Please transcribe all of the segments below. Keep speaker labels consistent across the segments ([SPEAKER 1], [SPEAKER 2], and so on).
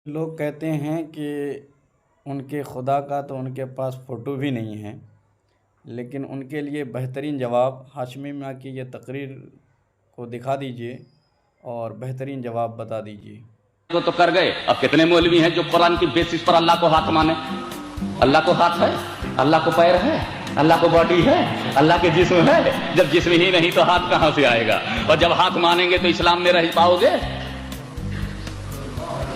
[SPEAKER 1] لوگ کہتے ہیں کہ ان کے خدا کا تو ان کے پاس فوٹو بھی نہیں ہے، لیکن ان کے لیے بہترین جواب ہاشمی میاں کی یہ تقریر کو دکھا دیجئے اور بہترین جواب بتا دیجئے۔
[SPEAKER 2] وہ تو کر گئے، اب کتنے مولوی ہیں جو قرآن کی بیسس پر اللہ کو ہاتھ مانے؟ اللہ کو ہاتھ ہے، اللہ کو پیر ہے، اللہ کو باڈی ہے، اللہ کے جسم ہے۔ جب جسم ہی نہیں تو ہاتھ کہاں سے آئے گا؟ اور جب ہاتھ مانیں گے تو اسلام میں رہ پاؤ گے؟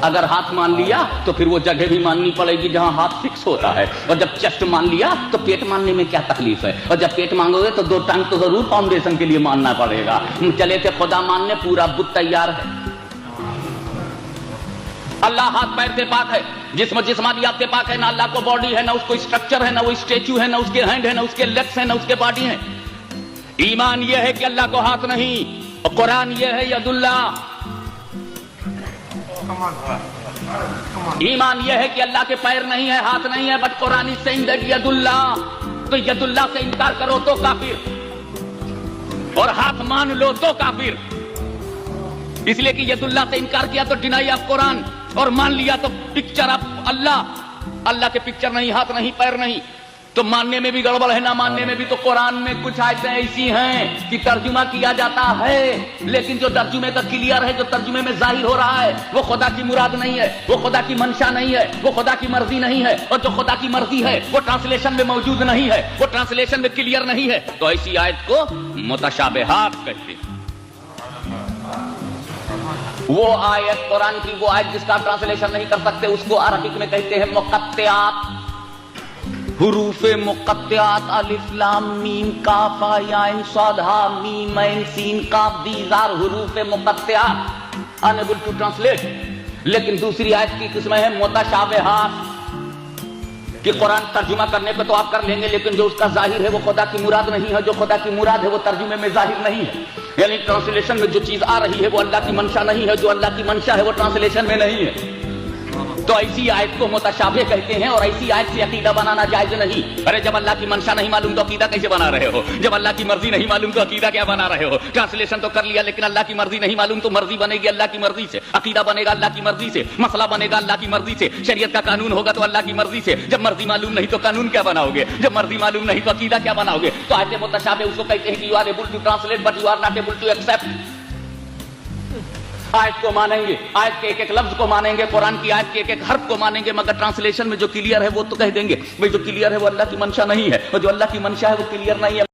[SPEAKER 2] اگر ہاتھ مان لیا تو پھر وہ جگہ بھی ماننی پڑے گی جہاں ہاتھ فکس ہوتا ہے، اور جب چیسٹ مان لیا تو پیٹ ماننے میں کیا تکلیف ہے؟ اور جب پیٹ مانگو گے تو دو ٹانگ تو ضرور فاؤنڈیشن کے لیے ماننا پڑے گا۔ چلے تھے خدا ماننے، پورا بت تیار ہے۔ اللہ ہاتھ پیر سے پاک ہے، جسم جسمانیات سے پاک ہے، نہ اللہ کو باڈی ہے، نہ اس کو اسٹرکچر ہے، نہ وہ اسٹیچو ہے، نہ اس کے ہینڈ ہے، نہ اس کے لیگس ہیں، نہ اس کے باڈی ہیں۔ ایمان یہ ہے کہ اللہ کو ہاتھ نہیں، اور قرآن یہ ہے ید اللہ۔ ایمان یہ ہے کہ اللہ کے پیر نہیں ہے، ہاتھ نہیں ہے، بٹ قرآن سے ید اللہ۔ تو ید اللہ سے انکار کرو تو کافر، اور ہاتھ مان لو تو کافر۔ اس لیے کہ ید اللہ سے انکار کیا تو ڈینائی آف قرآن، اور مان لیا تو پکچر آف اللہ۔ اللہ کے پکچر نہیں، ہاتھ نہیں، پیر نہیں، تو ماننے میں بھی گڑبڑ ہے، نہ ماننے میں بھی۔ تو قرآن میں کچھ آیتیں ایسی ہیں کہ ترجمہ کیا جاتا ہے، لیکن جو ترجمے کا کلیئر ہے، جو ترجمے میں ظاہر ہو رہا ہے، وہ خدا کی مراد نہیں ہے، وہ خدا کی منشا نہیں ہے، وہ خدا کی مرضی نہیں ہے۔ اور جو خدا کی مرضی ہے وہ ٹرانسلیشن میں موجود نہیں ہے، وہ ٹرانسلیشن میں کلیئر نہیں ہے۔ تو ایسی آیت کو متشابہات کہتے ہیں۔ وہ آیت قرآن کی، وہ آیت جس کا ٹرانسلیشن نہیں کر سکتے، اس کو عربک میں کہتے ہیں مقطعات، حروف مقطعات۔ الف لام میم کاف یا عین صاد ہا میم عین سین کاف، دیز آر حروف مقطعات، unable to translate۔ لیکن دوسری آیت کی قسمیں ہیں متشابہات، کہ قرآن ترجمہ کرنے پہ تو آپ کر لیں گے، لیکن جو اس کا ظاہر ہے وہ خدا کی مراد نہیں ہے، جو خدا کی مراد ہے وہ ترجمے میں ظاہر نہیں ہے۔ یعنی ٹرانسلیشن میں جو چیز آ رہی ہے وہ اللہ کی منشا نہیں ہے، جو اللہ کی منشا ہے وہ ٹرانسلیشن میں نہیں ہے۔ تو ایسی آیت کو متشابہ کہتے ہیں، اور ایسی آیت سے عقیدہ بنانا جائز نہیں۔ ارے جب اللہ کی منشا نہیں معلوم تو عقیدہ کیسے بنا رہے ہو؟ جب اللہ کی مرضی نہیں معلوم تو عقیدہ کیا بنا رہے ہو؟ ٹرانسلیشن تو کر لیا، لیکن اللہ کی مرضی نہیں معلوم تو مرضی بنے گی اللہ کی مرضی سے، عقیدہ بنے گا اللہ کی مرضی سے، مسئلہ بنے گا اللہ کی مرضی سے، شریعت کا قانون ہوگا تو اللہ کی مرضی سے۔ جب مرضی معلوم نہیں تو قانون کیا بناؤ گے؟ جب مرضی معلوم نہیں تو عقیدہ کیا بناؤ گے؟ تو آیت متشابہ اس کو کہتے ہیں کہ you are able to translate but you are not able to accept. آیت کو مانیں گے، آیت کے ایک ایک لفظ کو مانیں گے، قرآن کی آیت کے ایک ایک حرف کو مانیں گے، مگر ٹرانسلیشن میں جو کلیئر ہے وہ تو کہہ دیں گے بھئی جو کلیئر ہے وہ اللہ کی منشا نہیں ہے، اور جو اللہ کی منشا ہے وہ کلیئر نہیں ہے۔